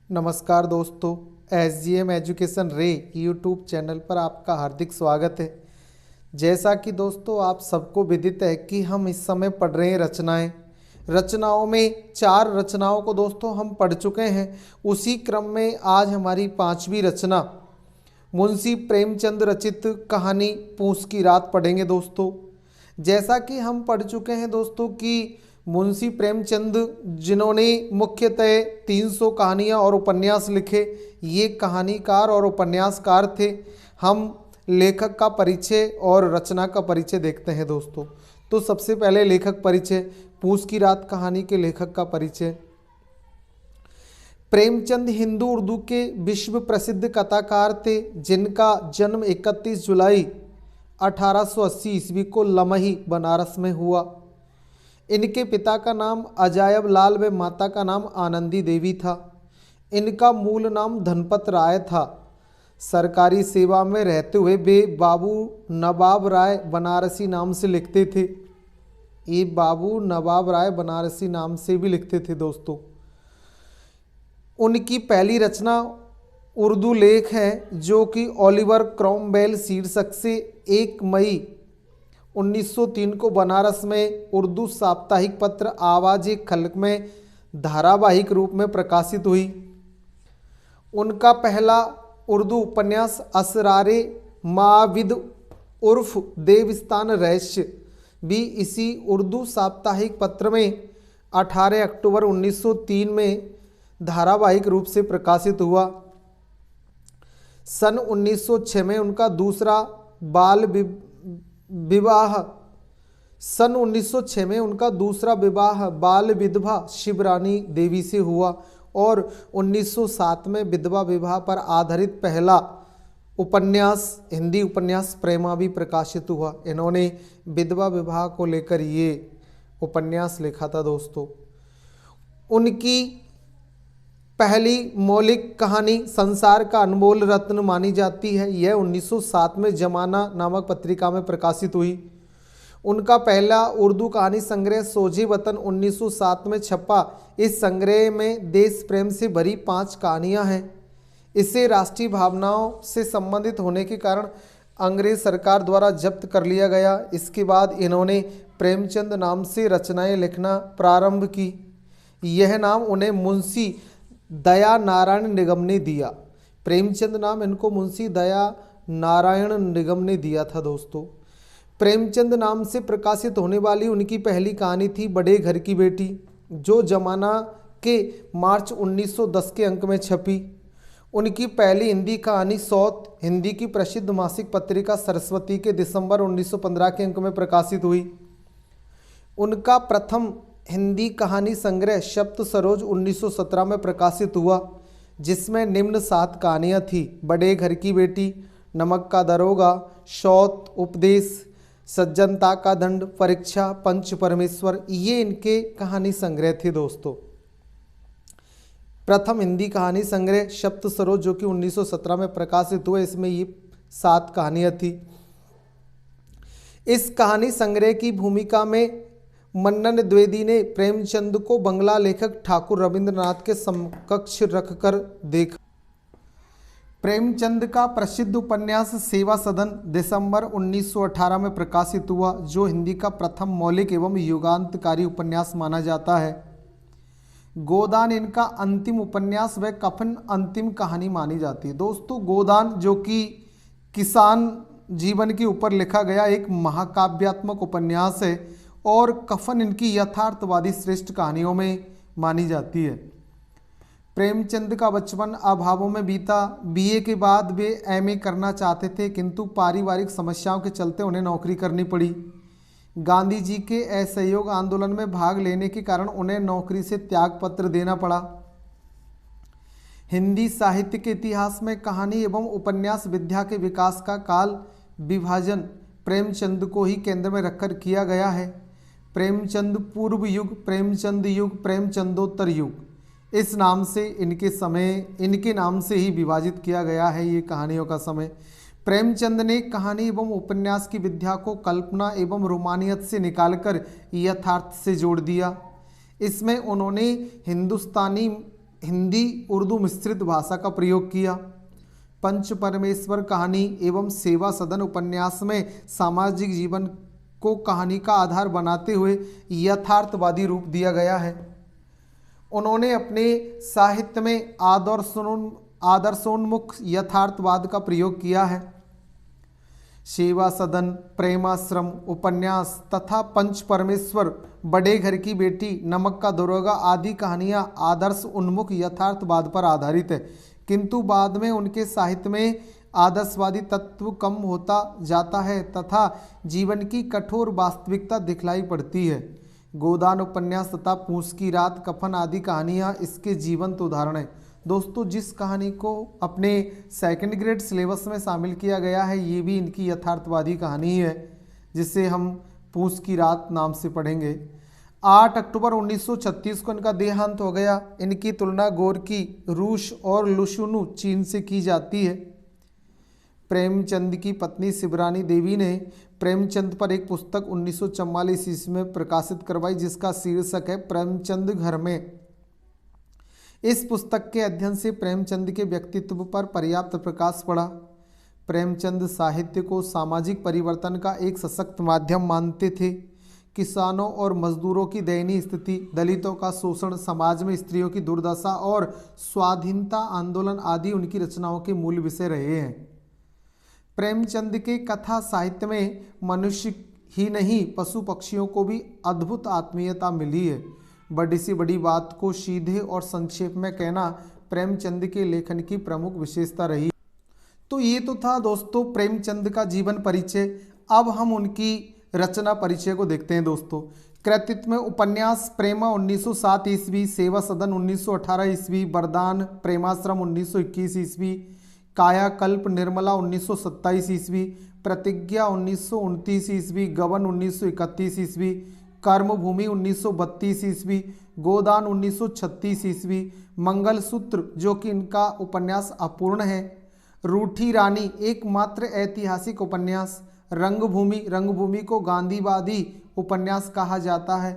नमस्कार दोस्तों, SGM education रे यूट्यूब चैनल पर आपका हार्दिक स्वागत है। जैसा कि दोस्तों आप सबको विदित है कि हम इस समय पढ़ रहे हैं रचनाओं में 4 रचनाओं को दोस्तों हम पढ़ चुके हैं। उसी क्रम में आज हमारी 5वीं रचना मुंशी प्रेमचंद रचित कहानी पूस की रात पढ़ेंगे दोस्तों। जैसा कि हम पढ़ चुके हैं दोस्तों कि मुंशी प्रेमचंद जिन्होंने मुख्यतः 300 कहानियाँ और उपन्यास लिखे, ये कहानीकार और उपन्यासकार थे। हम लेखक का परिचय और रचना का परिचय देखते हैं दोस्तों। तो सबसे पहले लेखक परिचय, पूस की रात कहानी के लेखक का परिचय। प्रेमचंद हिंदू उर्दू के विश्व प्रसिद्ध कथाकार थे, जिनका जन्म 31 जुलाई 1880 ईस्वी को लमही बनारस में हुआ। इनके पिता का नाम अजायब लाल व माता का नाम आनंदी देवी था। इनका मूल नाम धनपत राय था। सरकारी सेवा में रहते हुए वे बाबू नवाब राय बनारसी नाम से लिखते थे। ये बाबू नवाब राय बनारसी नाम से भी लिखते थे दोस्तों। उनकी पहली रचना उर्दू लेख है, जो कि ओलिवर क्रॉमवेल शीर्षक से 1 मई 1903 को बनारस में उर्दू साप्ताहिक पत्र आवाज़ खल्क में धारावाहिक रूप में प्रकाशित हुई। उनका पहला उर्दू उपन्यास असरारे माविद उर्फ देवस्थान रहस्य भी इसी उर्दू साप्ताहिक पत्र में 18 अक्टूबर 1903 में धारावाहिक रूप से प्रकाशित हुआ। सन 1906 में उनका दूसरा विवाह बाल विधवा शिवरानी देवी से हुआ और 1907 में विधवा विवाह पर आधारित पहला उपन्यास हिंदी उपन्यास प्रेमा भी प्रकाशित हुआ। इन्होंने विधवा विवाह को लेकर ये उपन्यास लिखा था दोस्तों। उनकी पहली मौलिक कहानी संसार का अनमोल रत्न मानी जाती है। यह 1907 में जमाना नामक पत्रिका में प्रकाशित हुई। उनका पहला उर्दू कहानी संग्रह सोझे वतन 1907 में छपा। इस संग्रह में देश प्रेम से भरी 5 कहानियां हैं। इसे राष्ट्रीय भावनाओं से संबंधित होने के कारण अंग्रेज सरकार द्वारा जब्त कर लिया गया। इसके बाद इन्होंने प्रेमचंद नाम से रचनाएं लिखना प्रारंभ की। यह नाम उन्हें मुंशी दया नारायण निगम ने दिया। प्रेमचंद नाम इनको मुंशी दया नारायण निगम ने दिया था दोस्तों। प्रेमचंद नाम से प्रकाशित होने वाली उनकी पहली कहानी थी बड़े घर की बेटी, जो जमाना के मार्च 1910 के अंक में छपी। उनकी पहली हिंदी कहानी सौत हिंदी की प्रसिद्ध मासिक पत्रिका सरस्वती के दिसंबर 1915 के अंक में प्रकाशित हुई। उनका प्रथम हिंदी कहानी संग्रह शब्द सरोज 1917 में प्रकाशित हुआ, जिसमें निम्न 7 कहानियाँ थी: बड़े घर की बेटी, नमक का दरोगा, शौत, उपदेश, सज्जनता का दंड, परीक्षा, पंच परमेश्वर। ये इनके कहानी संग्रह थे दोस्तों। प्रथम हिंदी कहानी संग्रह शब्द सरोज जो कि 1917 में प्रकाशित हुआ, इसमें ये 7 कहानियाँ थी। इस कहानी संग्रह की भूमिका में मन्नन द्विवेदी ने प्रेमचंद को बंगला लेखक ठाकुर रविंद्रनाथ के समकक्ष रखकर देखा। प्रेमचंद का प्रसिद्ध उपन्यास सेवा सदन दिसंबर 1918 में प्रकाशित हुआ, जो हिंदी का प्रथम मौलिक एवं युगांतकारी उपन्यास माना जाता है। गोदान इनका अंतिम उपन्यास व कफन अंतिम कहानी मानी जाती है दोस्तों। गोदान जो कि किसान जीवन के ऊपर लिखा गया एक महाकाव्यात्मक उपन्यास है और कफन इनकी यथार्थवादी श्रेष्ठ कहानियों में मानी जाती है। प्रेमचंद का बचपन अभावों में बीता। बीए के बाद वे एमए करना चाहते थे, किंतु पारिवारिक समस्याओं के चलते उन्हें नौकरी करनी पड़ी। गांधी जी के असहयोग आंदोलन में भाग लेने के कारण उन्हें नौकरी से त्यागपत्र देना पड़ा। हिंदी साहित्य के इतिहास में कहानी एवं उपन्यास विद्या के विकास का काल विभाजन प्रेमचंद को ही केंद्र में रखकर किया गया है। प्रेमचंद पूर्व युग, प्रेमचंद युग, प्रेमचंदोत्तर युग, इस नाम से इनके नाम से ही विभाजित किया गया है ये कहानियों का समय। प्रेमचंद ने कहानी एवं उपन्यास की विद्या को कल्पना एवं रोमानियत से निकालकर यथार्थ से जोड़ दिया। इसमें उन्होंने हिंदुस्तानी हिंदी उर्दू मिश्रित भाषा का प्रयोग किया। पंच परमेश्वर कहानी एवं सेवा सदन उपन्यास में सामाजिक जीवन को कहानी का आधार बनाते हुए यथार्थवादी रूप दिया गया है। उन्होंने अपने साहित्य में आदर्शोन्मुख यथार्थवाद का प्रयोग किया है। सेवा सदन, प्रेमाश्रम उपन्यास तथा पंच परमेश्वर, बड़े घर की बेटी, नमक का दरोगा आदि कहानियां आदर्श उन्मुख यथार्थवाद पर आधारित है, किंतु बाद में उनके साहित्य में आदर्शवादी तत्व कम होता जाता है तथा जीवन की कठोर वास्तविकता दिखलाई पड़ती है। गोदान उपन्यास तथा पूस की रात, कफन आदि कहानियाँ इसके जीवंत उदाहरण हैं। दोस्तों, जिस कहानी को अपने सेकंड ग्रेड सिलेबस में शामिल किया गया है ये भी इनकी यथार्थवादी कहानी है, जिसे हम पूस की रात नाम से पढ़ेंगे। 8 अक्टूबर 1936 को इनका देहांत हो गया। इनकी तुलना गोरकी रूस और लुशुनु चीन से की जाती है। प्रेमचंद की पत्नी शिवरानी देवी ने प्रेमचंद पर एक पुस्तक 1944 ईस्वी में प्रकाशित करवाई, जिसका शीर्षक है प्रेमचंद घर में। इस पुस्तक के अध्ययन से प्रेमचंद के व्यक्तित्व पर पर्याप्त प्रकाश पड़ा। प्रेमचंद साहित्य को सामाजिक परिवर्तन का एक सशक्त माध्यम मानते थे। किसानों और मजदूरों की दयनीय स्थिति, दलितों का शोषण, समाज में स्त्रियों की दुर्दशा और स्वाधीनता आंदोलन आदि उनकी रचनाओं के मूल विषय रहे हैं। प्रेमचंद के कथा साहित्य में मनुष्य ही नहीं पशु पक्षियों को भी अद्भुत आत्मीयता मिली है। बड़ी सी बड़ी बात को सीधे और संक्षेप में कहना प्रेमचंद के लेखन की प्रमुख विशेषता रही। तो ये तो था दोस्तों प्रेमचंद का जीवन परिचय। अब हम उनकी रचना परिचय को देखते हैं दोस्तों। कृतित्व में उपन्यास प्रेमा 1907 ईस्वी, सेवा सदन 1918 ईस्वी, वरदान प्रेमाश्रम 1921 ईस्वी, कायाकल्प निर्मला 1927 ईस्वी, प्रतिज्ञा 1929 ईस्वी, गबन 1931 ईस्वी, कर्मभूमि 1932 ईस्वी, गोदान 1936 ईस्वी, मंगलसूत्र जो कि इनका उपन्यास अपूर्ण है, रूठी रानी एकमात्र ऐतिहासिक उपन्यास, रंगभूमि को गांधीवादी उपन्यास कहा जाता है।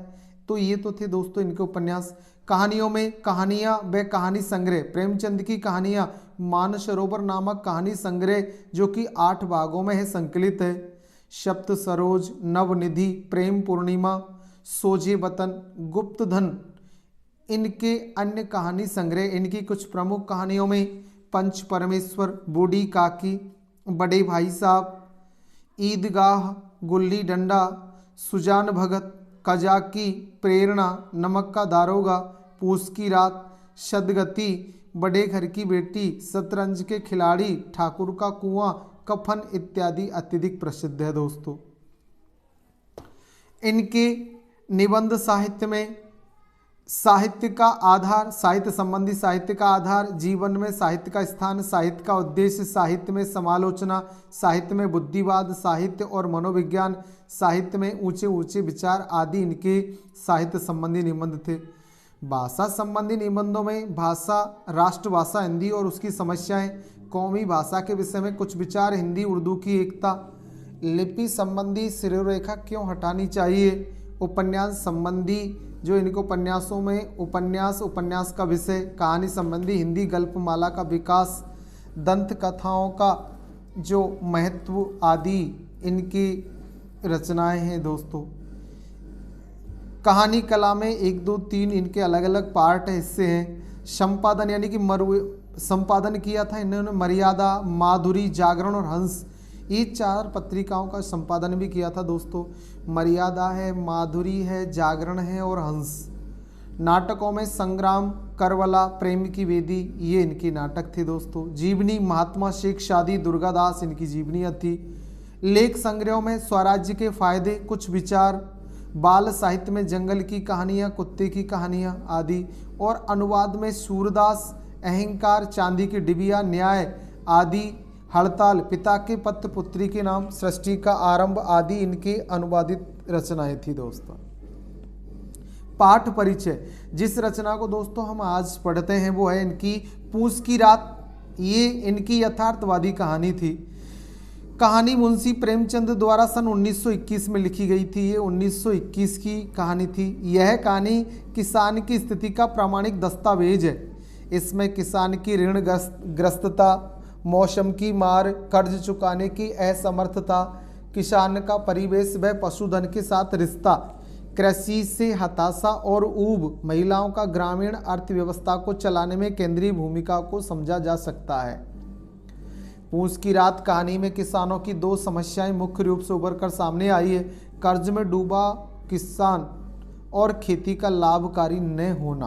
तो ये तो थे दोस्तों इनके उपन्यास। कहानियों में कहानियाँ व कहानी संग्रह, प्रेमचंद की कहानियाँ मानसरोवर नामक कहानी संग्रह जो कि 8 भागों में है संकलित है। सप्त सरोज, नवनिधि, प्रेम पूर्णिमा, सोजे वतन, गुप्तधन इनके अन्य कहानी संग्रह। इनकी कुछ प्रमुख कहानियों में पंच परमेश्वर, बूढ़ी काकी, बड़े भाई साहब, ईदगाह, गुल्ली डंडा, सुजान भगत, कजाकी, प्रेरणा, नमक का दारोगा, पूस की रात, सदगति, बड़े घर की बेटी, शतरंज के खिलाड़ी, ठाकुर का कुआं, कफन इत्यादि अत्यधिक प्रसिद्ध है दोस्तों। इनके निबंध साहित्य में साहित्य का आधार, साहित्य संबंधी साहित्य का आधार, जीवन में साहित्य का स्थान, साहित्य का उद्देश्य, साहित्य में समालोचना, साहित्य में बुद्धिवाद, साहित्य और मनोविज्ञान, साहित्य में ऊंचे ऊंचे विचार आदि इनके साहित्य संबंधी निबंध थे। भाषा संबंधी निबंधों में भाषा, राष्ट्रभाषा हिंदी और उसकी समस्याएं, कौमी भाषा के विषय में कुछ विचार, हिंदी उर्दू की एकता, लिपि संबंधी शिरोरेखा क्यों हटानी चाहिए, उपन्यास संबंधी जो इनको उपन्यासों में उपन्यास का विषय, कहानी संबंधी हिंदी गल्पमाला का विकास, दंत कथाओं का जो महत्व आदि इनकी रचनाएं हैं दोस्तों। कहानी कला में 1, 2, 3 इनके अलग अलग पार्ट हिस्से हैं। संपादन यानी कि संपादन किया था इन्होंने मर्यादा, माधुरी, जागरण और हंस, ये 4 पत्रिकाओं का संपादन भी किया था दोस्तों। मर्यादा है, माधुरी है, जागरण है और हंस। नाटकों में संग्राम, करवला, प्रेम की वेदी ये इनकी नाटक थे दोस्तों। जीवनी, महात्मा शेख शादी, दुर्गादास इनकी जीवनियाँ थी। लेख संग्रहों में स्वराज्य के फायदे, कुछ विचार, बाल साहित्य में जंगल की कहानियाँ, कुत्ते की कहानियाँ आदि, और अनुवाद में सूरदास, अहंकार, चांदी की डिबिया, न्याय आदि, हड़ताल, पिता के पत्र, पुत्री के नाम, सृष्टि का आरंभ आदि इनकी अनुवादित रचनाएं थी दोस्तों। पाठ परिचय, जिस रचना को दोस्तों हम आज पढ़ते हैं वो है इनकी पूस की रात। ये इनकी यथार्थवादी कहानी थी। कहानी मुंशी प्रेमचंद द्वारा सन 1921 में लिखी गई थी। ये 1921 की कहानी थी। यह कहानी किसान की स्थिति का प्रामाणिक दस्तावेज है। इसमें किसान की ऋण ग्रस्तता, मौसम की मार, कर्ज चुकाने की असमर्थता, किसान का परिवेश व पशुधन के साथ रिश्ता, कृषि से हताशा और ऊब, महिलाओं का ग्रामीण अर्थव्यवस्था को चलाने में केंद्रीय भूमिका को समझा जा सकता है। पूस की रात कहानी में किसानों की दो समस्याएं मुख्य रूप से उभर कर सामने आई है। कर्ज में डूबा किसान और खेती का लाभकारी न होना।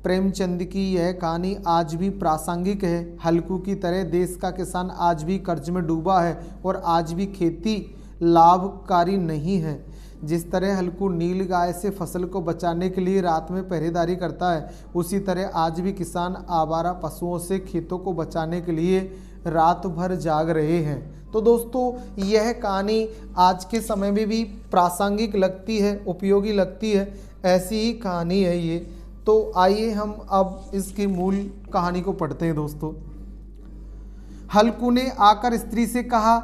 प्रेमचंद की यह कहानी आज भी प्रासंगिक है। हल्कू की तरह देश का किसान आज भी कर्ज में डूबा है और आज भी खेती लाभकारी नहीं है। जिस तरह हल्कू नील गाय से फसल को बचाने के लिए रात में पहरेदारी करता है, उसी तरह आज भी किसान आवारा पशुओं से खेतों को बचाने के लिए रात भर जाग रहे हैं। तो दोस्तों, यह कहानी आज के समय में भी प्रासंगिक लगती है, उपयोगी लगती है, ऐसी ही कहानी है ये। तो आइए हम अब इसकी मूल कहानी को पढ़ते हैं। दोस्तों, हल्कू ने आकर स्त्री से कहा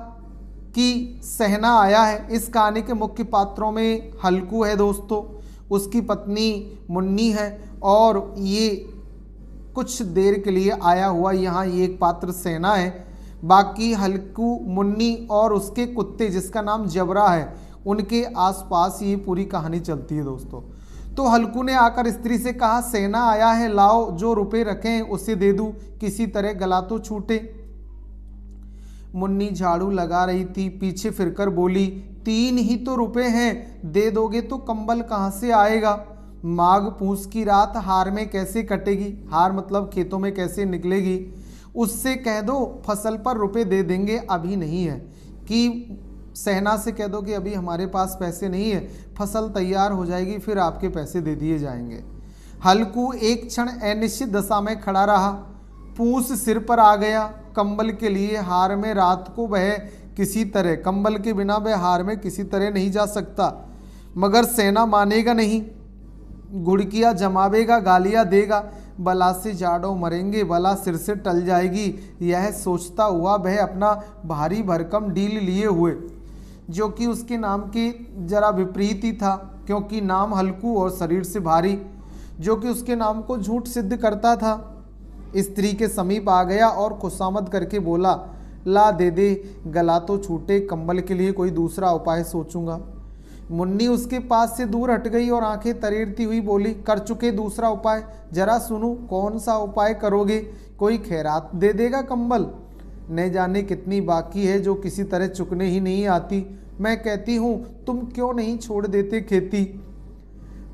कि सहना आया है। इस कहानी के मुख्य पात्रों में हल्कू है दोस्तों, उसकी पत्नी मुन्नी है और ये कुछ देर के लिए आया हुआ यहाँ ये एक पात्र सहना है। बाकी हल्कू, मुन्नी और उसके कुत्ते जिसका नाम जबरा है, उनके आसपास ये पूरी कहानी चलती है दोस्तों। तो हल्कू ने आकर स्त्री से कहा, सहना आया है, लाओ जो रुपए रखें उसे दे दूं, किसी तरह गला तो छूटे। मुन्नी झाड़ू लगा रही थी, पीछे फिरकर बोली, 3 ही तो रुपए हैं, दे दोगे तो कंबल कहाँ से आएगा? माघ पूस की रात हार में कैसे कटेगी? हार मतलब खेतों में कैसे निकलेगी? उससे कह दो फसल पर रुपए दे देंगे, अभी नहीं है। कि सहना से कह दो कि अभी हमारे पास पैसे नहीं है, फसल तैयार हो जाएगी फिर आपके पैसे दे दिए जाएंगे। हल्कू एक क्षण अनिश्चित दशा में खड़ा रहा। पूस सिर पर आ गया। कंबल के लिए हार में रात को वह किसी तरह, कंबल के बिना वह हार में किसी तरह नहीं जा सकता। मगर सेना मानेगा नहीं, गुड़कियाँ जमावेगा, गालियाँ देगा, बला से जाड़ों मरेंगे, बला सिर से टल जाएगी। यह सोचता हुआ वह अपना भारी भरकम डील लिए हुए, जो कि उसके नाम के जरा विपरीत ही था, क्योंकि नाम हल्कू और शरीर से भारी, जो कि उसके नाम को झूठ सिद्ध करता था, स्त्री के समीप आ गया और खुशामद करके बोला, ला दे दे, गला तो छूटे, कंबल के लिए कोई दूसरा उपाय सोचूंगा। मुन्नी उसके पास से दूर हट गई और आंखें तरेरती हुई बोली, कर चुके दूसरा उपाय, जरा सुनूं, कौन सा उपाय करोगे? कोई खैरात दे देगा कंबल? न जाने कितनी बाकी है जो किसी तरह चुकने ही नहीं आती। मैं कहती हूँ तुम क्यों नहीं छोड़ देते खेती?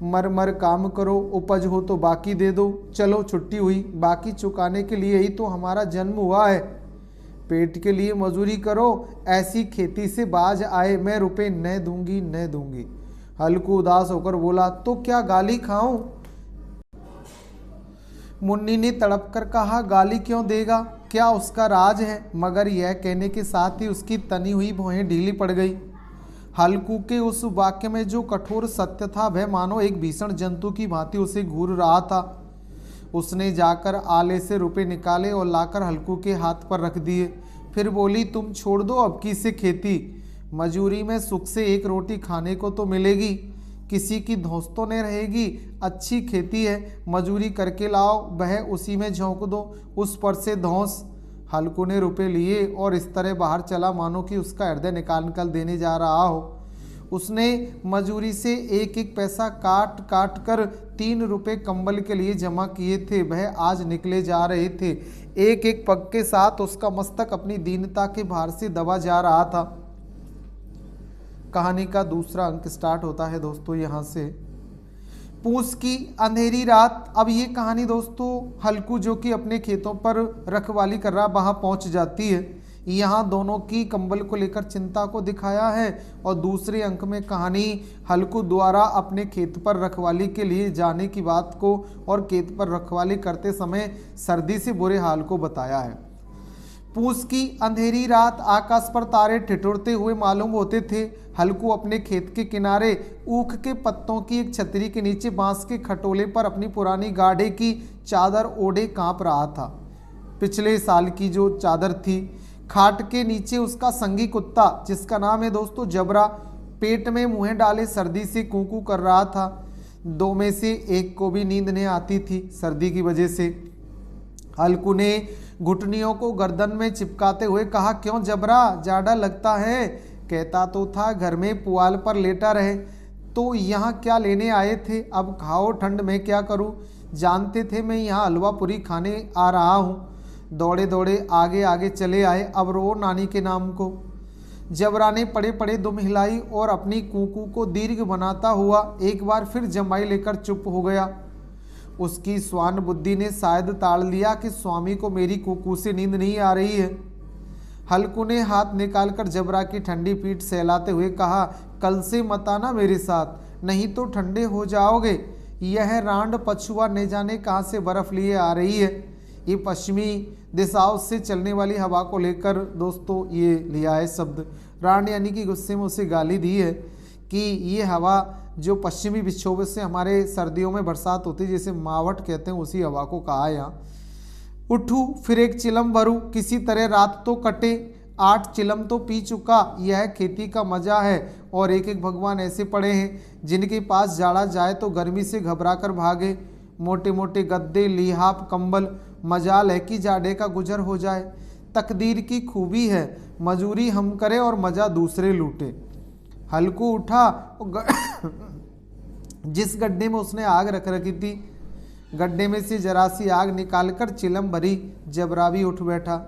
मर मर काम करो, उपज हो तो बाकी दे दो। चलो छुट्टी हुई, बाकी चुकाने के लिए ही तो हमारा जन्म हुआ है। पेट के लिए मजूरी करो, ऐसी खेती से बाज आए, मैं रुपए न दूंगी न दूंगी। हल्कू उदास होकर बोला, तो क्या गाली खाऊं? मुन्नी ने तड़प कर कहा, गाली क्यों देगा, क्या उसका राज है? मगर यह कहने के साथ ही उसकी तनी हुई भौहें ढीली पड़ गई। हल्कू के उस वाक्य में जो कठोर सत्य था, वह मानो एक भीषण जंतु की भांति उसे घूर रहा था। उसने जाकर आले से रुपए निकाले और लाकर हल्कू के हाथ पर रख दिए। फिर बोली, तुम छोड़ दो अब की से खेती, मजूरी में सुख से एक रोटी खाने को तो मिलेगी, किसी की धौंस तो नहीं रहेगी। अच्छी खेती है, मजूरी करके लाओ, वह उसी में झोंक दो, उस पर से धौंस। हल्कू ने रुपए लिए और इस तरह बाहर चला मानो कि उसका हृदय निकाल देने जा रहा हो। उसने मजूरी से एक एक पैसा काट काट कर 3 रुपए कंबल के लिए जमा किए थे। वह आज निकले जा रहे थे। एक एक पग के साथ उसका मस्तक अपनी दीनता के भार से दबा जा रहा था। कहानी का दूसरा अंक स्टार्ट होता है दोस्तों यहाँ से। पूस की अंधेरी रात। अब ये कहानी दोस्तों हल्कू जो कि अपने खेतों पर रखवाली कर रहा वहाँ पहुँच जाती है। यहाँ दोनों की कंबल को लेकर चिंता को दिखाया है और दूसरे अंक में कहानी हल्कू द्वारा अपने खेत पर रखवाली के लिए जाने की बात को और खेत पर रखवाली करते समय सर्दी से बुरे हाल को बताया है। पूस की अंधेरी रात, आकाश पर तारे ठिठुरते हुए मालूम होते थे। हल्कू अपने खेत के किनारे ऊख के पत्तों की एक छतरी के नीचे बांस के खटोले पर अपनी पुरानी गाढ़े की चादर ओढ़े कांप रहा था। पिछले साल की जो चादर थी। खाट के नीचे उसका संगी कुत्ता जिसका नाम है दोस्तों जबरा, पेट में मुँह डाले सर्दी से कूकू कर रहा था। 2 में से एक को भी नींद नहीं आती थी सर्दी की वजह से। हल्कू ने घुटनियों को गर्दन में चिपकाते हुए कहा, क्यों जबरा, जाड़ा लगता है? कहता तो था घर में पुआल पर लेटा रहे, तो यहाँ क्या लेने आए थे? अब खाओ, ठंड में क्या करूँ? जानते थे मैं यहाँ हलवा पूरी खाने आ रहा हूँ। दौड़े दौड़े आगे आगे चले आए, अब रो नानी के नाम को। जबरा ने पड़े पड़े दुम हिलाई और अपनी कूकू को दीर्घ बनाता हुआ एक बार फिर जमाई लेकर चुप हो गया। उसकी स्वान बुद्धि ने शायद ताड़ लिया कि स्वामी को मेरी कूकू से नींद नहीं आ रही है। हल्कू ने हाथ निकालकर जबरा की ठंडी पीठ सहलाते हुए कहा, कल से मत आना मेरे साथ, नहीं तो ठंडे हो जाओगे। यह रांड पछुआ न जाने कहाँ से बर्फ लिए आ रही है। ये पश्चिमी दिशाओं से चलने वाली हवा को लेकर दोस्तों ये लिया है शब्द। रांड यानी कि गुस्से में उसे गाली दी है कि ये हवा जो पश्चिमी विक्षोभ से हमारे सर्दियों में बरसात होती है, जैसे मावट कहते हैं, उसी हवा को कहा है यहाँ। उठूँ फिर एक चिलम भरूँ, किसी तरह रात तो कटे, 8 चिलम तो पी चुका, यह खेती का मजा है। और एक एक भगवान ऐसे पड़े हैं जिनके पास जाड़ा जाए तो गर्मी से घबरा कर भागे। मोटे मोटे गद्दे, लिहाफ, कंबल, मजाल है कि जाड़े का गुजर हो जाए। तकदीर की खूबी है, मजूरी हम करें और मजा दूसरे लूटे। हल्कू उठा जिस गड्ढे में उसने आग रख रखी थी, गड्ढे में से जरा सी आग निकालकर चिलम भरी। जबरा भी उठ बैठा।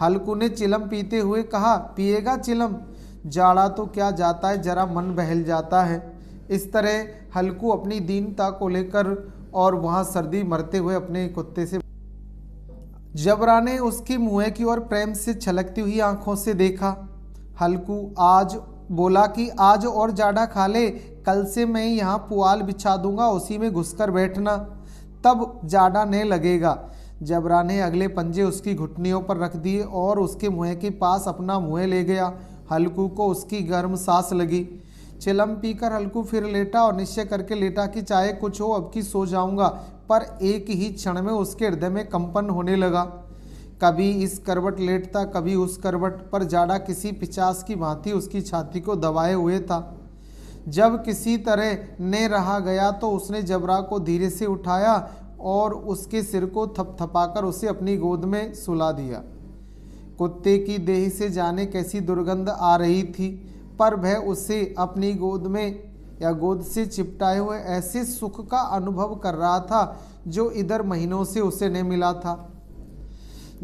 हल्कू ने चिलम पीते हुए कहा, पिएगा चिलम? जाड़ा तो क्या जाता है, जरा मन बहल जाता है। इस तरह हल्कू अपनी दीनता को लेकर और वहाँ सर्दी मरते हुए अपने कुत्ते से। जबरा ने उसकी मुँह की ओर प्रेम से छलकती हुई आंखों से देखा। हल्कू आज बोला कि आज और जाड़ा खा ले, कल से मैं यहाँ पुआल बिछा दूंगा, उसी में घुसकर बैठना, तब जाड़ा नहीं लगेगा। जबरा ने अगले पंजे उसकी घुटनियों पर रख दिए और उसके मुँह के पास अपना मुँह ले गया। हल्कू को उसकी गर्म सांस लगी। चिलम पीकर हल्कू फिर लेटा और निश्चय करके लेटा कि चाहे कुछ हो अब की सो जाऊंगा। पर एक ही क्षण में उसके हृदय में कंपन होने लगा। कभी इस करवट लेटता, कभी उस करवट पर। जाड़ा किसी पिचास की भांति उसकी छाती को दबाए हुए था। जब किसी तरह ने रहा गया तो उसने जबरा को धीरे से उठाया और उसके सिर को थपथपाकर उसे अपनी गोद में सुला दिया। कुत्ते की देह से जाने कैसी दुर्गंध आ रही थी, पर वह उसे अपनी गोद में या गोद से चिपटाए हुए ऐसे सुख का अनुभव कर रहा था जो इधर महीनों से उसे नहीं मिला था।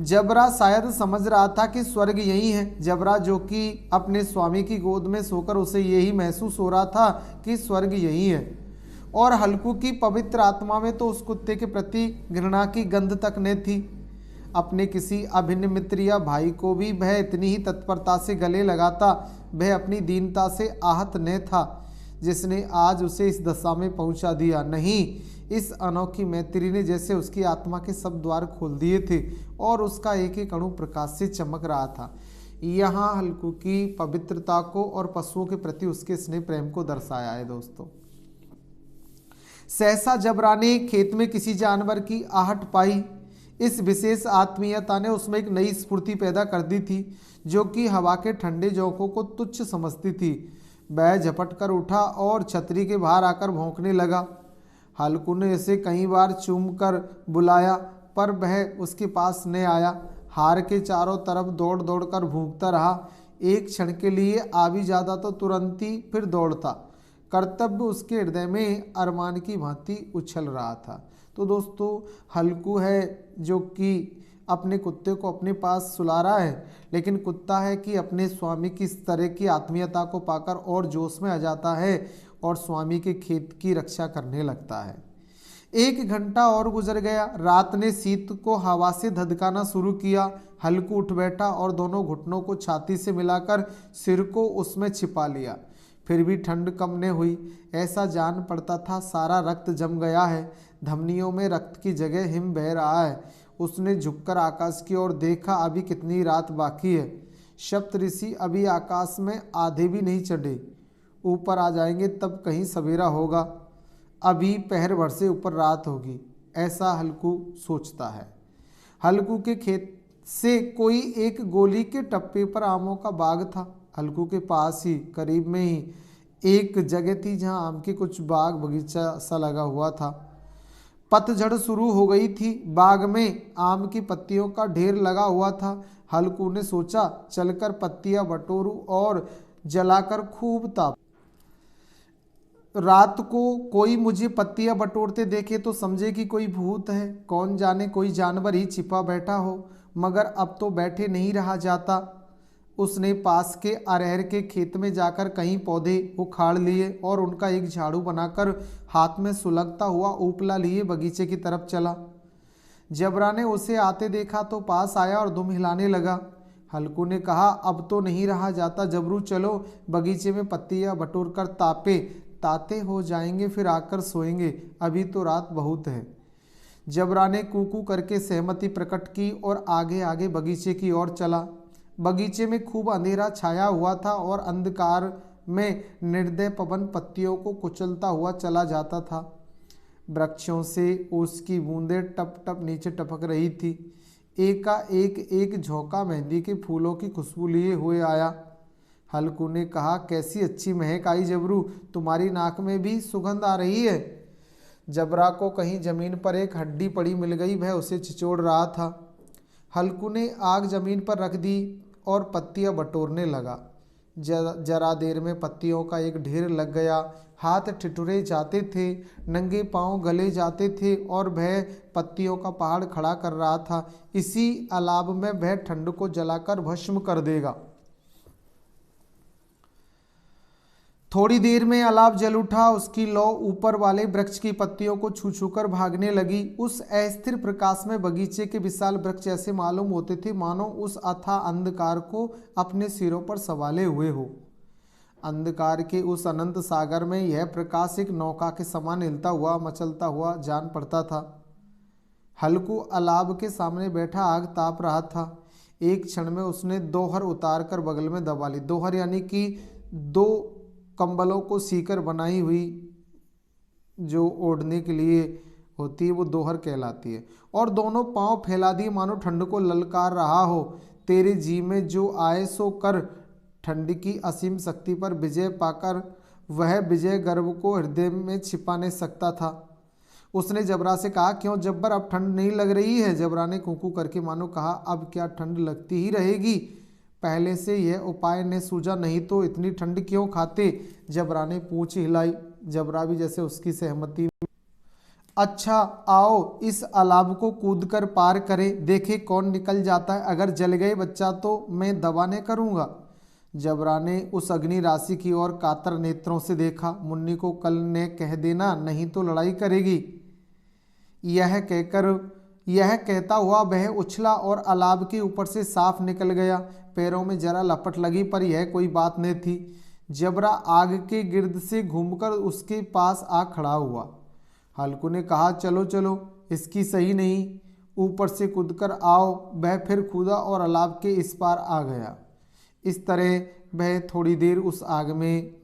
जबरा शायद समझ रहा था कि स्वर्ग यही है। जबरा जो कि अपने स्वामी की गोद में सोकर उसे यही महसूस हो रहा था कि स्वर्ग यही है। और हल्कू की पवित्र आत्मा में तो उस कुत्ते के प्रति घृणा की गंध तक न थी। अपने किसी अभिन्न मित्र या भाई को भी वह इतनी ही तत्परता से गले लगाता। वह अपनी दीनता से आहत न था जिसने आज उसे इस दशा में पहुंचा दिया। नहीं, इस अनोखी मैत्री ने जैसे उसकी आत्मा के सब द्वार खोल दिए थे और उसका एक एक अणु प्रकाश से चमक रहा था। यहाँ हल्कू की पवित्रता को और पशुओं के प्रति उसके स्नेह प्रेम को दर्शाया है। दोस्तों, सहसा जबरा ने खेत में किसी जानवर की आहट पाई। इस विशेष आत्मीयता ने उसमें एक नई स्फूर्ति पैदा कर दी थी जो कि हवा के ठंडे झोंकों को तुच्छ समझती थी। वह झपट कर उठा और छतरी के बाहर आकर भौंकने लगा। हल्कू ने इसे कई बार चूम कर बुलाया पर वह उसके पास न आया। हार के चारों तरफ दौड़ दौड़ कर भूखता रहा। एक क्षण के लिए आ भी जाता तो तुरंत ही फिर दौड़ता। कर्तव्य उसके हृदय में अरमान की भांति उछल रहा था। तो दोस्तों, हल्कू है जो कि अपने कुत्ते को अपने पास सुला रहा है, लेकिन कुत्ता है कि अपने स्वामी की इस तरह की आत्मीयता को पाकर और जोश में आ जाता है और स्वामी के खेत की रक्षा करने लगता है। 1 घंटा और गुजर गया। रात ने शीत को हवा से धधकाना शुरू किया। हल्कू उठ बैठा और दोनों घुटनों को छाती से मिलाकर सिर को उसमें छिपा लिया। फिर भी ठंड कम न हुई। ऐसा जान पड़ता था सारा रक्त जम गया है, धमनियों में रक्त की जगह हिम बह रहा है। उसने झुककर आकाश की ओर देखा। अभी कितनी रात बाकी है। सप्तऋषि अभी आकाश में आधे भी नहीं चढ़े, ऊपर आ जाएंगे तब कहीं सवेरा होगा। अभी पहर भर से ऊपर रात होगी, ऐसा हल्कू सोचता है। हल्कू के खेत से कोई 1 गोली के टप्पे पर आमों का बाग था। हल्कू के पास ही करीब में ही एक जगह थी जहां आम के कुछ बाग बगीचा सा लगा हुआ था। पतझड़ शुरू हो गई थी। बाग में आम की पत्तियों का ढेर लगा हुआ था। हल्कू ने सोचा चलकर पत्तियां बटोरूं और जलाकर खूब ताप। रात को कोई मुझे पत्तियां बटोरते देखे तो समझे कि कोई भूत है, कौन जाने कोई जानवर ही छिपा बैठा हो। मगर अब तो बैठे नहीं रहा जाता। उसने पास के अरहर के खेत में जाकर कहीं पौधे उखाड़ लिए और उनका एक झाड़ू बनाकर हाथ में सुलगता हुआ उपला लिए बगीचे की तरफ चला। जबरा ने उसे आते देखा तो पास आया और दुम हिलाने लगा। हल्कू ने कहा, अब तो नहीं रहा जाता जबरू, चलो बगीचे में पत्तियां बटोर कर ताते हो जाएंगे, फिर आकर सोएंगे, अभी तो रात बहुत है। जबरा ने कूकू करके सहमति प्रकट की और आगे आगे बगीचे की ओर चला। बगीचे में खूब अंधेरा छाया हुआ था और अंधकार में निर्दय पवन पत्तियों को कुचलता हुआ चला जाता था। वृक्षों से उसकी बूंदें टप टप नीचे टपक रही थी। एक झोंका मेहंदी के फूलों की खुशबू लिए हुए आया। हल्कू ने कहा, कैसी अच्छी महक आई जबरू, तुम्हारी नाक में भी सुगंध आ रही है। जबरा को कहीं जमीन पर एक हड्डी पड़ी मिल गई, वह उसे छिचोड़ रहा था। हल्कू ने आग जमीन पर रख दी और पत्तियां बटोरने लगा। जरा देर में पत्तियों का एक ढेर लग गया। हाथ ठिठुरे जाते थे, नंगे पांव गले जाते थे और वह पत्तियों का पहाड़ खड़ा कर रहा था। इसी अलाव में वह ठंड को जलाकर भस्म कर देगा। थोड़ी देर में अलाव जल उठा। उसकी लौ ऊपर वाले वृक्ष की पत्तियों को छू छू कर भागने लगी। उस अस्थिर प्रकाश में बगीचे के विशाल वृक्ष ऐसे मालूम होते थे मानो उस अथाह अंधकार को अपने सिरों पर संभाले हुए हो। अंधकार के उस अनंत सागर में यह प्रकाश एक नौका के समान हिलता हुआ मचलता हुआ जान पड़ता था। हल्कू अलाव के सामने बैठा आग ताप रहा था। एक क्षण में उसने दोहर उतार कर बगल में दबा ली। दोहर यानी कि दो कंबलों को सीकर बनाई हुई जो ओढ़ने के लिए होती है वो दोहर कहलाती है। और दोनों पांव फैला दिए मानो ठंड को ललकार रहा हो। तेरे जी में जो आए सो कर, ठंड की असीम शक्ति पर विजय पाकर वह विजय गर्व को हृदय में छिपा नहीं सकता था। उसने जबरा से कहा, क्यों जब्बर, अब ठंड नहीं लग रही है? जबरा ने कूकू करके मानो कहा, अब क्या ठंड लगती ही रहेगी, पहले से यह उपाय ने सूझा नहीं तो इतनी ठंड क्यों खाते? जबरा ने पूंछ हिलाई। जबरा भी जैसे उसकी सहमति। अच्छा आओ इस अलाव को कूदकर पार करें, देखे कौन निकल जाता है। अगर जल गए बच्चा तो मैं दबाने करूंगा। जबरा ने उस अग्नि राशि की ओर कातर नेत्रों से देखा। मुन्नी को कल ने कह देना, नहीं तो लड़ाई करेगी। यह कहता हुआ वह उछला और अलाव के ऊपर से साफ निकल गया। पैरों में जरा लपट लगी पर यह कोई बात नहीं थी। जबरा आग के गिर्द से घूमकर उसके पास आ खड़ा हुआ। हल्कू ने कहा, चलो चलो, इसकी सही नहीं, ऊपर से कूदकर आओ। वह फिर कूदा और अलाव के इस पार आ गया। इस तरह वह थोड़ी देर उस आग में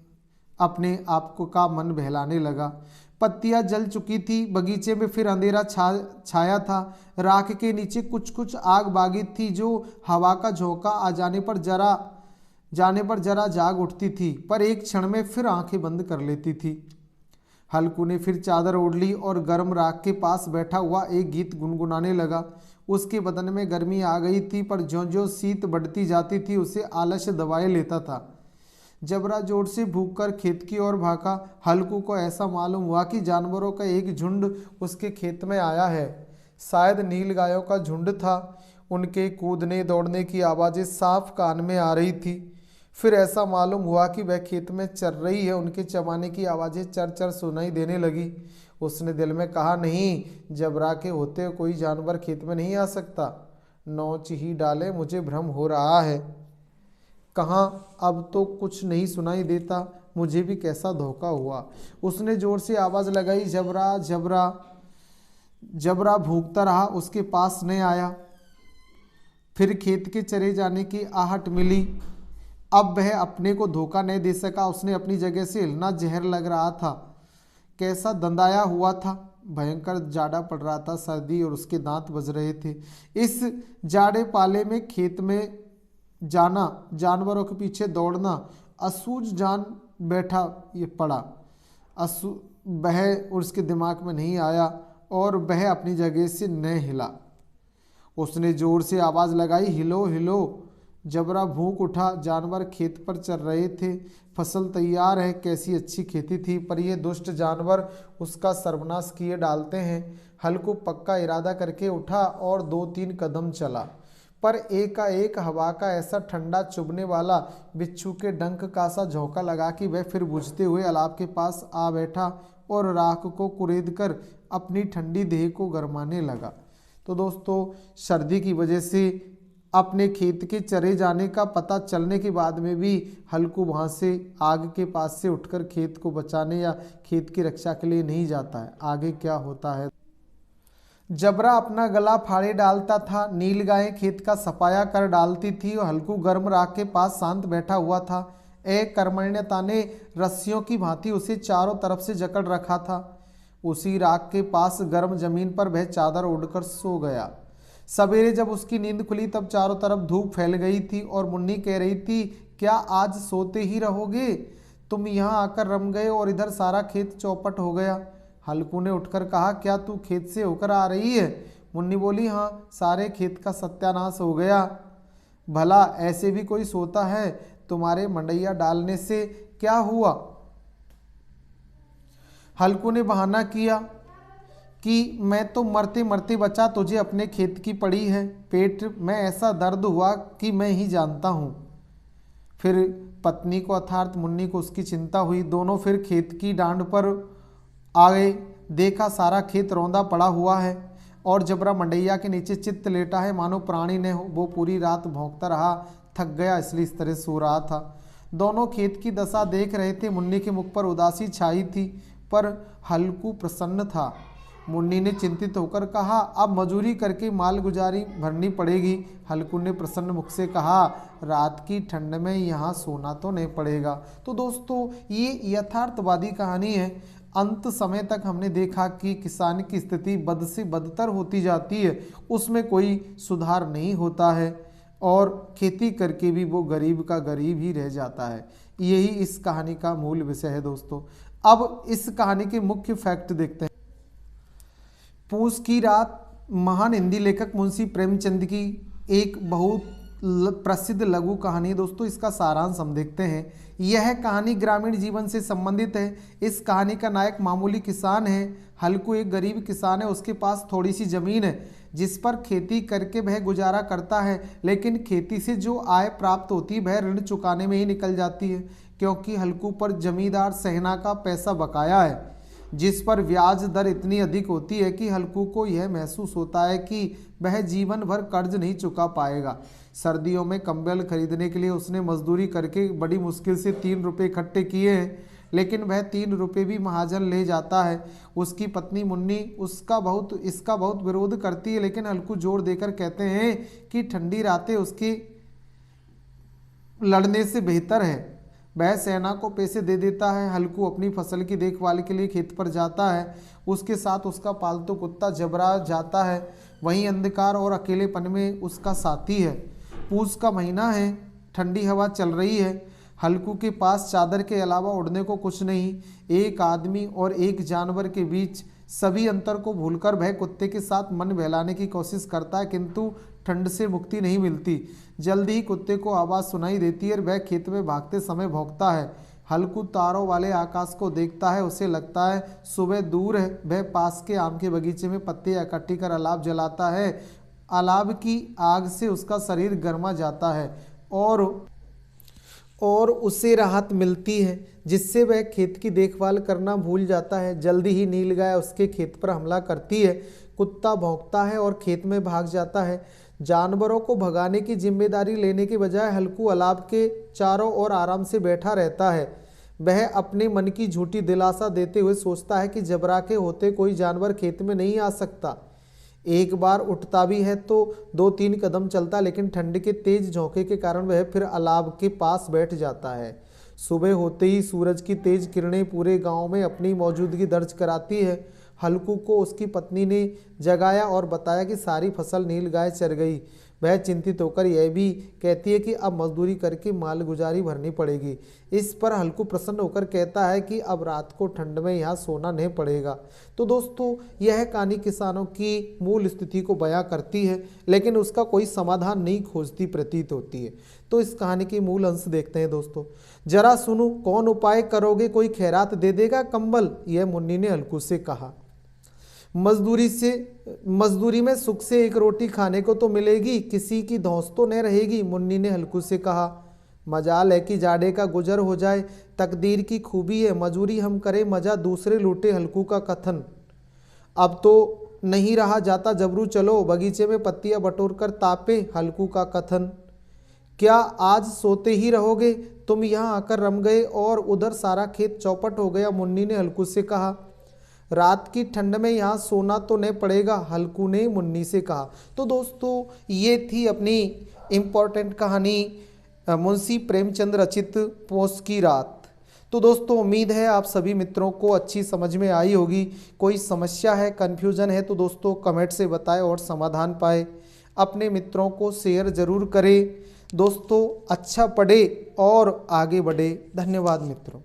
अपने आप को का मन बहलाने लगा। पत्तियां जल चुकी थी। बगीचे में फिर अंधेरा छाया था। राख के नीचे कुछ कुछ आग बागी थी जो हवा का झोंका आ जाने पर जरा जाग उठती थी, पर एक क्षण में फिर आंखें बंद कर लेती थी। हल्कू ने फिर चादर ओढ़ ली और गर्म राख के पास बैठा हुआ एक गीत गुनगुनाने लगा। उसके बदन में गर्मी आ गई थी, पर ज्यों ज्यों शीत बढ़ती जाती थी उसे आलस्य दबाए लेता था। जबरा जोर से भूख कर खेत की ओर भागा। हल्कू को ऐसा मालूम हुआ कि जानवरों का एक झुंड उसके खेत में आया है। शायद नील गायों का झुंड था। उनके कूदने दौड़ने की आवाज़ें साफ कान में आ रही थी। फिर ऐसा मालूम हुआ कि वह खेत में चर रही है। उनके चबाने की आवाज़ें चर चर सुनाई देने लगी। उसने दिल में कहा, नहीं, जबरा के होते कोई जानवर खेत में नहीं आ सकता। नोच ही डाले, मुझे भ्रम हो रहा है। कहाँ, अब तो कुछ नहीं सुनाई देता। मुझे भी कैसा धोखा हुआ। उसने जोर से आवाज़ लगाई, जबरा जबरा। जबरा भूखता रहा, उसके पास नहीं आया। फिर खेत के चरे जाने की आहट मिली। अब वह अपने को धोखा नहीं दे सका। उसने अपनी जगह से हिलना जहर लग रहा था। कैसा दंदाया हुआ था। भयंकर जाड़ा पड़ रहा था, सर्दी, और उसके दांत बज रहे थे। इस जाड़े पाले में खेत में जाना, जानवरों के पीछे दौड़ना, असूझ जान बैठा ये पड़ा। वह उसके दिमाग में नहीं आया और वह अपनी जगह से न हिला। उसने जोर से आवाज़ लगाई, हिलो हिलो। जबरा भूख उठा। जानवर खेत पर चल रहे थे। फसल तैयार है। कैसी अच्छी खेती थी, पर ये दुष्ट जानवर उसका सर्वनाश किए डालते हैं। हल्कू पक्का इरादा करके उठा और 2-3 कदम चला, पर एकाएक हवा का ऐसा ठंडा चुभने वाला बिच्छू के डंक का सा झोंका लगा कि वह फिर बुझते हुए अलाव के पास आ बैठा और राख को कुरेद कर अपनी ठंडी देह को गरमाने लगा। तो दोस्तों, सर्दी की वजह से अपने खेत के चरे जाने का पता चलने के बाद में भी हल्कू वहाँ से आग के पास से उठकर खेत को बचाने या खेत की रक्षा के लिए नहीं जाता है। आगे क्या होता है। जबरा अपना गला फाड़े डालता था। नीलगाय खेत का सफाया कर डालती थी और हल्कू गर्म राख के पास शांत बैठा हुआ था। एक कर्मण्यता ने रस्सियों की भांति उसे चारों तरफ से जकड़ रखा था। उसी राख के पास गर्म जमीन पर वह चादर ओढ़कर सो गया। सवेरे जब उसकी नींद खुली तब चारों तरफ धूप फैल गई थी और मुन्नी कह रही थी, क्या आज सोते ही रहोगे? तुम यहाँ आकर रम गए और इधर सारा खेत चौपट हो गया। हल्कू ने उठकर कहा, क्या तू खेत से होकर आ रही है? मुन्नी बोली, हाँ, सारे खेत का सत्यानाश हो गया। भला ऐसे भी कोई सोता है? तुम्हारे मंडैया डालने से क्या हुआ? हल्कू ने बहाना किया कि मैं तो मरते मरते बचा, तुझे अपने खेत की पड़ी है। पेट में ऐसा दर्द हुआ कि मैं ही जानता हूँ। फिर पत्नी को अर्थात मुन्नी को उसकी चिंता हुई। दोनों फिर खेत की डांड पर आ गए। देखा सारा खेत रौंदा पड़ा हुआ है और जबरा मंडैया के नीचे चित्त लेटा है, मानो प्राणी ने हो। वो पूरी रात भौंकता रहा, थक गया इसलिए इस तरह सो रहा था। दोनों खेत की दशा देख रहे थे। मुन्नी के मुख पर उदासी छाई थी, पर हल्कू प्रसन्न था। मुन्नी ने चिंतित होकर कहा, अब मजूरी करके माल गुजारी भरनी पड़ेगी। हल्कू ने प्रसन्न मुख से कहा, रात की ठंड में यहाँ सोना तो नहीं पड़ेगा। तो दोस्तों, ये यथार्थवादी कहानी है। अंत समय तक हमने देखा कि किसान की स्थिति बद से बदतर होती जाती है, उसमें कोई सुधार नहीं होता है और खेती करके भी वो गरीब का गरीब ही रह जाता है। यही इस कहानी का मूल विषय है दोस्तों। अब इस कहानी के मुख्य फैक्ट देखते हैं। पूस की रात महान हिंदी लेखक मुंशी प्रेमचंद की एक बहुत प्रसिद्ध लघु कहानी है दोस्तों। इसका सारांश हम देखते हैं। यह कहानी ग्रामीण जीवन से संबंधित है। इस कहानी का नायक मामूली किसान है। हल्कू एक गरीब किसान है। उसके पास थोड़ी सी जमीन है जिस पर खेती करके वह गुजारा करता है, लेकिन खेती से जो आय प्राप्त होती है वह ऋण चुकाने में ही निकल जाती है, क्योंकि हल्कू पर जमींदार सहना का पैसा बकाया है, जिस पर ब्याज दर इतनी अधिक होती है कि हल्कू को यह महसूस होता है कि वह जीवन भर कर्ज नहीं चुका पाएगा। सर्दियों में कंबल खरीदने के लिए उसने मजदूरी करके बड़ी मुश्किल से 3 रुपये इकट्ठे किए हैं, लेकिन वह 3 रुपये भी महाजन ले जाता है। उसकी पत्नी मुन्नी इसका बहुत विरोध करती है, लेकिन हल्कू जोर देकर कहते हैं कि ठंडी रातें उसके लड़ने से बेहतर है। वह सेना को पैसे दे देता है। हल्कू अपनी फसल की देखभाल के लिए खेत पर जाता है। उसके साथ उसका पालतू कुत्ता जबरा जाता है। वहीं अंधकार और अकेलेपन में उसका साथी है। पूस का महीना है, ठंडी हवा चल रही है। हल्कू के पास चादर के अलावा उड़ने को कुछ नहीं। एक आदमी और एक जानवर के बीच सभी अंतर को भूलकर वह कुत्ते के साथ मन बहलाने की कोशिश करता है, किंतु ठंड से मुक्ति नहीं मिलती। जल्दी ही कुत्ते को आवाज़ सुनाई देती है और वह खेत में भागते समय भौंकता है। हल्कू तारों वाले आकाश को देखता है। उसे लगता है सुबह दूर है। वह पास के आम के बगीचे में पत्ते इकट्ठी कर अलाव जलाता है। अलाव की आग से उसका शरीर गर्मा जाता है और उसे राहत मिलती है, जिससे वह खेत की देखभाल करना भूल जाता है। जल्दी ही नीलगाय उसके खेत पर हमला करती है। कुत्ता भौंकता है और खेत में भाग जाता है। जानवरों को भगाने की जिम्मेदारी लेने के बजाय हल्कू अलाव के चारों ओर आराम से बैठा रहता है। वह अपने मन की झूठी दिलासा देते हुए सोचता है कि जबरा के होते कोई जानवर खेत में नहीं आ सकता। एक बार उठता भी है तो 2-3 कदम चलता, लेकिन ठंड के तेज झोंके के कारण वह फिर अलाव के पास बैठ जाता है। सुबह होते ही सूरज की तेज किरणें पूरे गांव में अपनी मौजूदगी दर्ज कराती है। हल्कू को उसकी पत्नी ने जगाया और बताया कि सारी फसल नीलगाय चर गई। वह चिंतित होकर यह भी कहती है कि अब मजदूरी करके माल गुजारी भरनी पड़ेगी। इस पर हल्कू प्रसन्न होकर कहता है कि अब रात को ठंड में यहाँ सोना नहीं पड़ेगा। तो दोस्तों यह कहानी किसानों की मूल स्थिति को बयां करती है, लेकिन उसका कोई समाधान नहीं खोजती प्रतीत होती है। तो इस कहानी की मूल अंश देखते हैं दोस्तों। जरा सुनो कौन उपाय करोगे, कोई खैरात दे देगा कंबल, यह मुन्नी ने हल्कू से कहा। मजदूरी में सुख से एक रोटी खाने को तो मिलेगी, किसी की धौंस तो नहीं रहेगी, मुन्नी ने हल्कू से कहा। मजाल है कि जाड़े का गुजर हो जाए, तकदीर की खूबी है, मजूरी हम करें मजा दूसरे लूटे, हल्कू का कथन। अब तो नहीं रहा जाता जबरू, चलो बगीचे में पत्तियां बटोर कर तापे, हल्कू का कथन। क्या आज सोते ही रहोगे, तुम यहाँ आकर रम गए और उधर सारा खेत चौपट हो गया, मुन्नी ने हल्कू से कहा। रात की ठंड में यहाँ सोना तो नहीं पड़ेगा, हल्कू ने मुन्नी से कहा। तो दोस्तों ये थी अपनी इम्पोर्टेंट कहानी मुंशी प्रेमचंद रचित पोष की रात। तो दोस्तों उम्मीद है आप सभी मित्रों को अच्छी समझ में आई होगी। कोई समस्या है, कन्फ्यूजन है तो दोस्तों कमेंट से बताएं और समाधान पाए। अपने मित्रों को शेयर ज़रूर करें। दोस्तों अच्छा पढ़े और आगे बढ़े। धन्यवाद मित्रों।